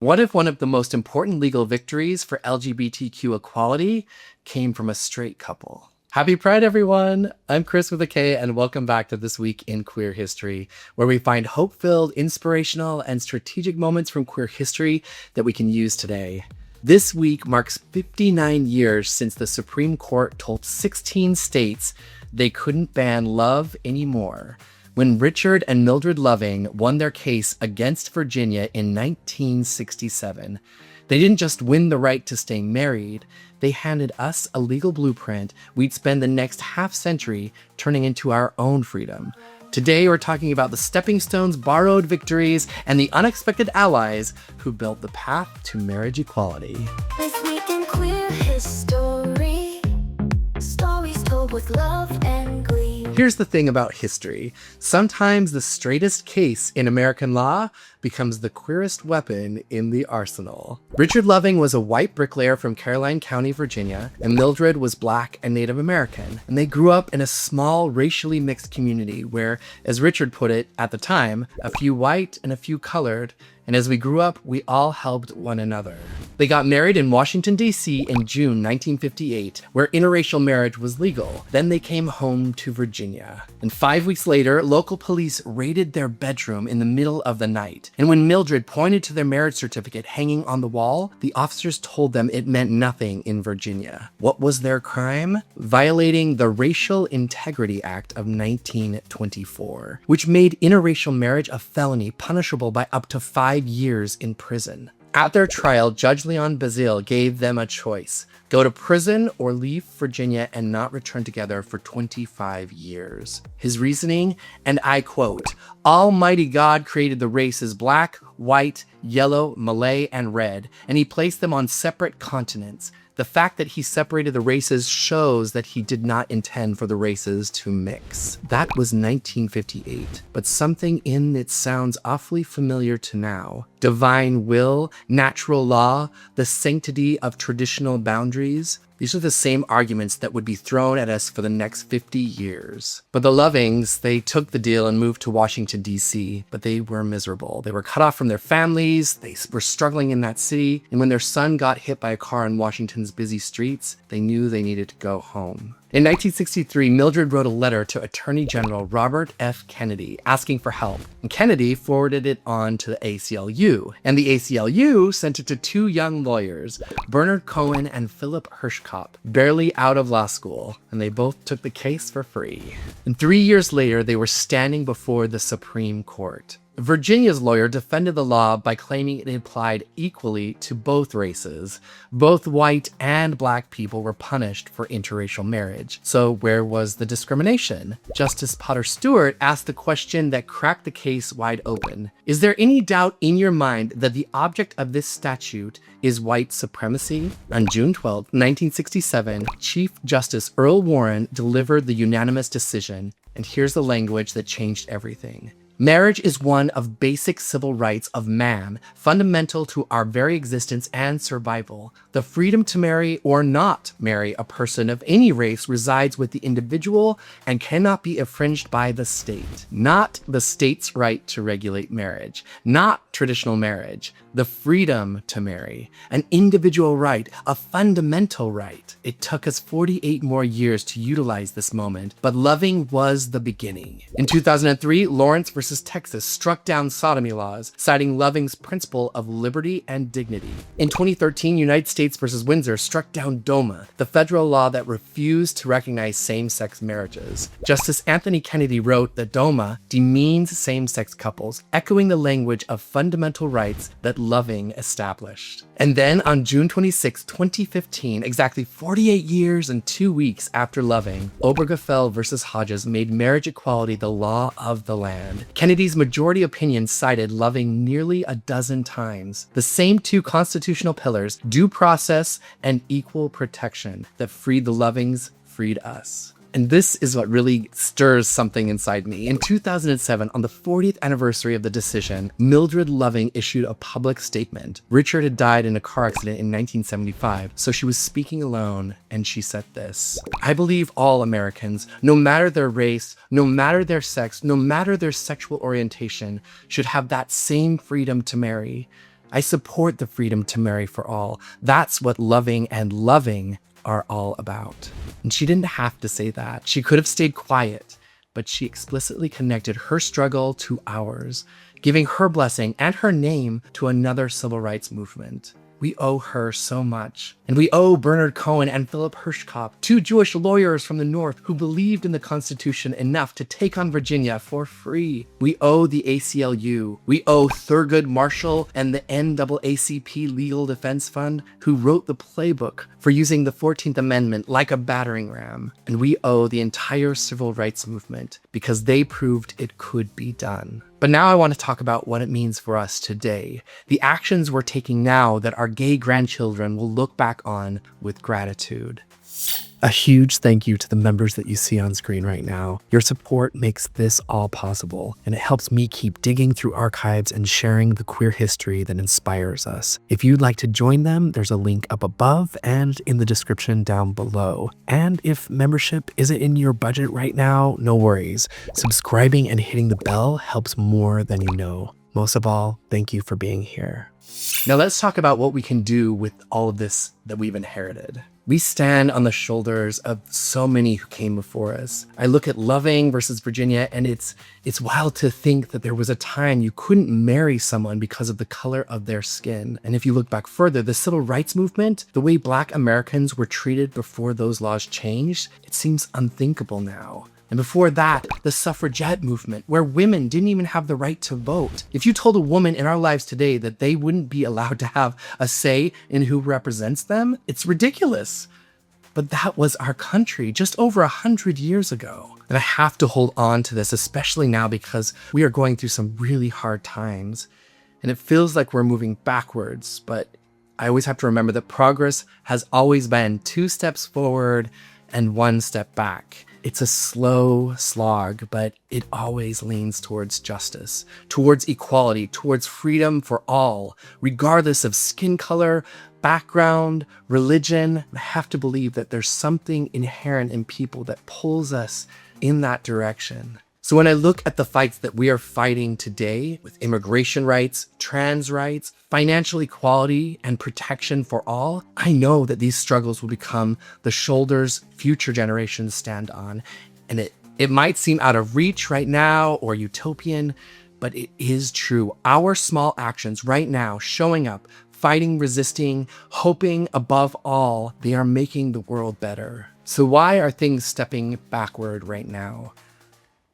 What if one of the most important legal victories for LGBTQ equality came from a straight couple? Happy Pride, everyone! I'm Chris with a K, and welcome back to This Week in Queer History, where we find hope-filled, inspirational, and strategic moments from queer history that we can use today. This week marks 59 years since the Supreme Court told 16 states they couldn't ban love anymore, when Richard and Mildred Loving won their case against Virginia in 1967. They didn't just win the right to stay married, they handed us a legal blueprint we'd spend the next half-century turning into our own freedom. Today we're talking about the stepping stones, borrowed victories, and the unexpected allies who built the path to marriage equality. This week in queer history, stories told with love and glee. Here's the thing about history. Sometimes the straightest case in American law becomes the queerest weapon in the arsenal. Richard Loving was a white bricklayer from Caroline County, Virginia, and Mildred was Black and Native American. And they grew up in a small, racially mixed community where, as Richard put it at the time, a few white and a few colored, and as we grew up, we all helped one another. They got married in Washington, D.C. in June 1958, where interracial marriage was legal. Then they came home to Virginia. And 5 weeks later, local police raided their bedroom in the middle of the night. And when Mildred pointed to their marriage certificate hanging on the wall, the officers told them it meant nothing in Virginia. What was their crime? Violating the Racial Integrity Act of 1924, which made interracial marriage a felony punishable by up to 5 years in prison. At their trial, Judge Leon Bazile gave them a choice: go to prison or leave Virginia and not return together for 25 years. His reasoning, and I quote, "Almighty God created the races black, white, yellow, Malay, and red, and he placed them on separate continents. The fact that he separated the races shows that he did not intend for the races to mix." That was 1958, but something in it sounds awfully familiar to now. Divine will, natural law, the sanctity of traditional boundaries. These are the same arguments that would be thrown at us for the next 50 years. But the Lovings, they took the deal and moved to Washington, D.C., but they were miserable. They were cut off from their families, they were struggling in that city, and when their son got hit by a car in Washington's busy streets, they knew they needed to go home. In 1963, Mildred wrote a letter to Attorney General Robert F. Kennedy asking for help, and Kennedy forwarded it on to the ACLU, and the ACLU sent it to two young lawyers, Bernard Cohen and Philip Hirschkopf, barely out of law school, and they both took the case for free. And 3 years later, they were standing before the Supreme Court. Virginia's lawyer defended the law by claiming it applied equally to both races. Both white and black people were punished for interracial marriage. So where was the discrimination? Justice Potter Stewart asked the question that cracked the case wide open. Is there any doubt in your mind that the object of this statute is white supremacy? On June 12, 1967, Chief Justice Earl Warren delivered the unanimous decision, and here's the language that changed everything. Marriage is one of basic civil rights of man, fundamental to our very existence and survival. The freedom to marry or not marry a person of any race resides with the individual and cannot be infringed by the state. Not the state's right to regulate marriage, not traditional marriage, the freedom to marry, an individual right, a fundamental right. It took us 48 more years to utilize this moment, but Loving was the beginning. In 2003, Lawrence versus Texas struck down sodomy laws, citing Loving's principle of liberty and dignity. In 2013, United States versus Windsor struck down DOMA, the federal law that refused to recognize same-sex marriages. Justice Anthony Kennedy wrote that DOMA demeans same-sex couples, echoing the language of fundamental rights that Loving established. And then on June 26, 2015, exactly 48 years and 2 weeks after Loving, Obergefell versus Hodges made marriage equality the law of the land. Kennedy's majority opinion cited Loving nearly a dozen times. The same two constitutional pillars, due process and equal protection, that freed the Lovings, freed us. And this is what really stirs something inside me. In 2007, on the 40th anniversary of the decision, Mildred Loving issued a public statement. Richard had died in a car accident in 1975, so she was speaking alone, and she said this: "I believe all Americans, no matter their race, no matter their sex, no matter their sexual orientation, should have that same freedom to marry. I support the freedom to marry for all. That's what loving and loving are all about. And she didn't have to say that. She could have stayed quiet, but she explicitly connected her struggle to ours, giving her blessing and her name to another civil rights movement. We owe her so much. And we owe Bernard Cohen and Philip Hirschkopf, two Jewish lawyers from the North who believed in the Constitution enough to take on Virginia for free. We owe the ACLU. We owe Thurgood Marshall and the NAACP Legal Defense Fund, who wrote the playbook for using the 14th Amendment like a battering ram. And we owe the entire civil rights movement because they proved it could be done. But now I want to talk about what it means for us today, the actions we're taking now that our gay grandchildren will look back on with gratitude. A huge thank you to the members that you see on screen right now. Your support makes this all possible, and it helps me keep digging through archives and sharing the queer history that inspires us. If you'd like to join them, there's a link up above and in the description down below. And if membership isn't in your budget right now, no worries. Subscribing and hitting the bell helps more than you know. Most of all, thank you for being here. Now let's talk about what we can do with all of this that we've inherited. We stand on the shoulders of so many who came before us. I look at Loving versus Virginia, and it's wild to think that there was a time you couldn't marry someone because of the color of their skin. And if you look back further, the civil rights movement, the way Black Americans were treated before those laws changed, it seems unthinkable now. And before that, the suffragette movement, where women didn't even have the right to vote. If you told a woman in our lives today that they wouldn't be allowed to have a say in who represents them, it's ridiculous. But that was our country just over 100 years ago. And I have to hold on to this, especially now because we are going through some really hard times. And it feels like we're moving backwards, but I always have to remember that progress has always been 2 steps forward and 1 step back. It's a slow slog, but it always leans towards justice, towards equality, towards freedom for all, regardless of skin color, background, religion. I have to believe that there's something inherent in people that pulls us in that direction. So when I look at the fights that we are fighting today with immigration rights, trans rights, financial equality, and protection for all, I know that these struggles will become the shoulders future generations stand on. And it might seem out of reach right now or utopian, but it is true. Our small actions right now, showing up, fighting, resisting, hoping above all, they are making the world better. So why are things stepping backward right now?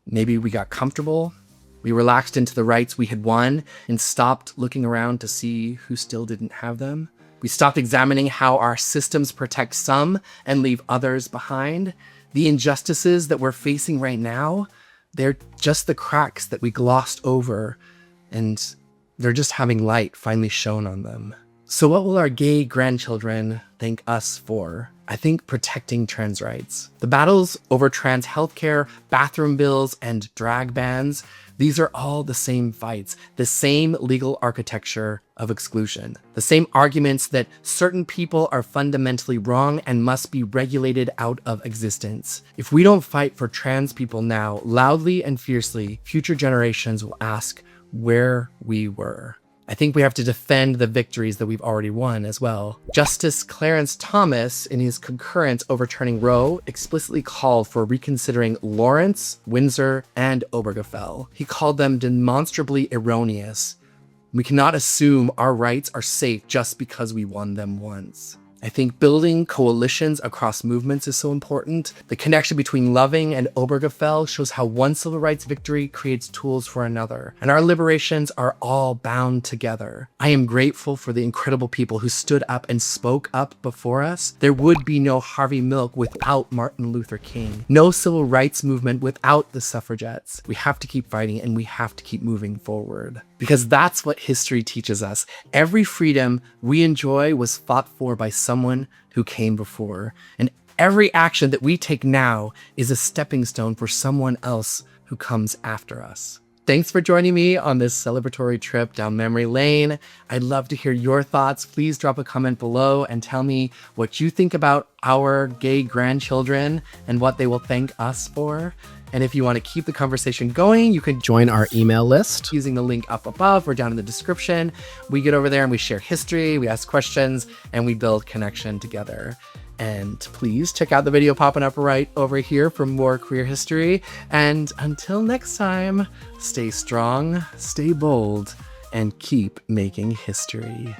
Maybe we got comfortable, we relaxed into the rights we had won and stopped looking around to see who still didn't have them. We stopped examining how our systems protect some and leave others behind. The injustices that we're facing right now, they're just the cracks that we glossed over, and they're just having light finally shone on them. So what will our gay grandchildren thank us for? I think protecting trans rights. The battles over trans healthcare, bathroom bills, and drag bans, these are all the same fights, the same legal architecture of exclusion, the same arguments that certain people are fundamentally wrong and must be regulated out of existence. If we don't fight for trans people now, loudly and fiercely, future generations will ask where we were. I think we have to defend the victories that we've already won as well. Justice Clarence Thomas, in his concurrence overturning Roe, explicitly called for reconsidering Lawrence, Windsor, and Obergefell. He called them demonstrably erroneous. We cannot assume our rights are safe just because we won them once. I think building coalitions across movements is so important. The connection between Loving and Obergefell shows how one civil rights victory creates tools for another, and our liberations are all bound together. I am grateful for the incredible people who stood up and spoke up before us. There would be no Harvey Milk without Martin Luther King, no civil rights movement without the suffragettes. We have to keep fighting, and we have to keep moving forward. Because that's what history teaches us. Every freedom we enjoy was fought for by someone who came before. And every action that we take now is a stepping stone for someone else who comes after us. Thanks for joining me on this celebratory trip down memory lane. I'd love to hear your thoughts. Please drop a comment below and tell me what you think about our gay grandchildren and what they will thank us for. And if you want to keep the conversation going, you can Join our email list. using the link up above or down in the description. We get over there and we share history, we ask questions, and we build connection together. And please check out the video popping up right over here for more queer history. And until next time, stay strong, stay bold, and keep making history.